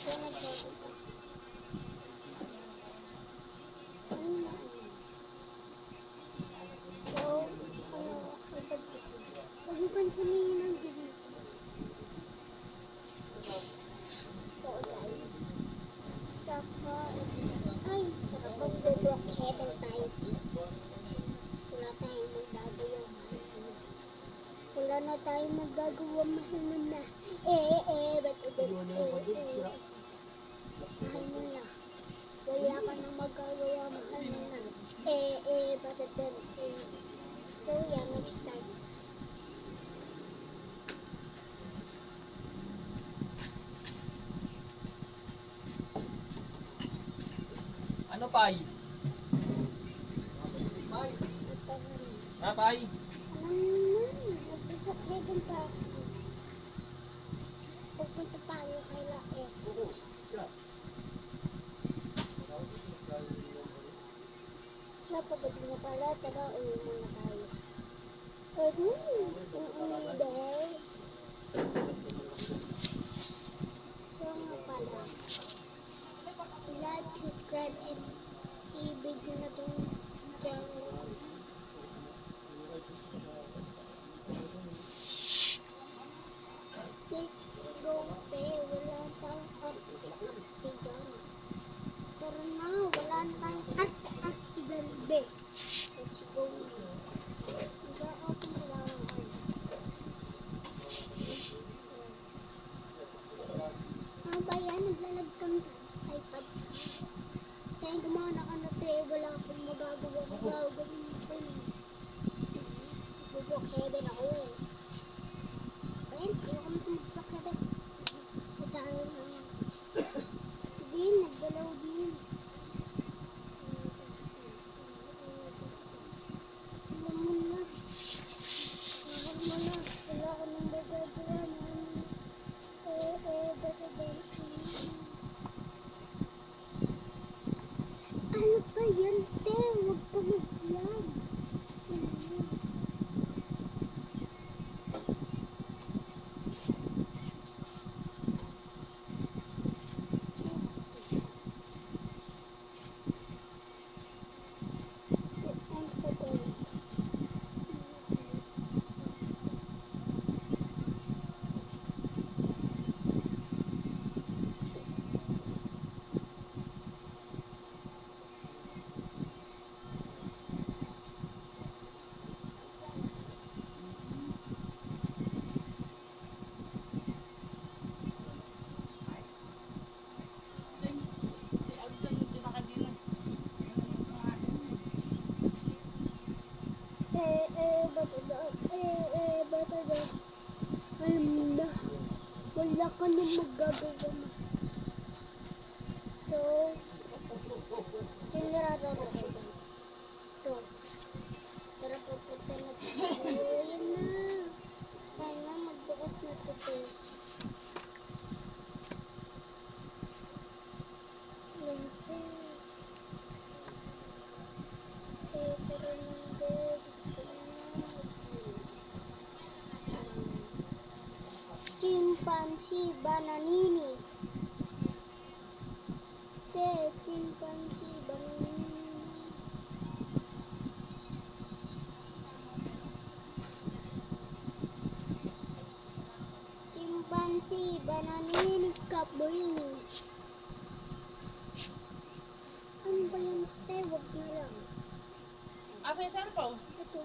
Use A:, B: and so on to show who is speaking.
A: So, nagbago pa. So, ipad ko ito. Huwag yung pansinin ang ganito. So, guys. Saka, ay, saka mag-Brookhaven tayo. Wala tayong magagawa, mahal. Wala na tayong magagawa, mahal mo na. Ba't mahal mo na. Wala ka na magagawa, mahal mo na. Ba't So, yeah, next time.
B: Ano, Pai? Pai?
A: Mag-Brookhaven pa ako. Pupunta tayo kay Laet. Napagod na pala, tara uwi muna tayo. Uuwi dahil. So nga pala, like, subscribe, and i-video na itong channel. Let's go, pe. Wala tayong arte dyan. Pero na, wala na tayong arte dyan, be. Let's go. Mag-open na lang ang ano ba yan? Naglalag kang iPad ka. Tayo gumana ka na, te. Wala akong magagawa. Magagawin ko yun. Mag-Brookhaven ako eh. Ayun, ayoko na mag-Brookhaven. Tayo na yan. Din, naggalaw din. Alam mo na. Mahal mo na. Wala ka nang magagawa. Ano ba yan, te? Huwag ka mag-vlog. Wala ka nang magagawa mo. So, tinirado ko kayo guys. Ito. Tara pupunta na ito. Ayan na. Kaya na magbukas na ito. Ayan po. Tara na guys. Chimpanzee bananini. Chimpanzee bananini. Chimpanzee bananini kaboyini. Ano ba yan, te? Wag na lang.
B: Asa yung cellphone?
A: Ito.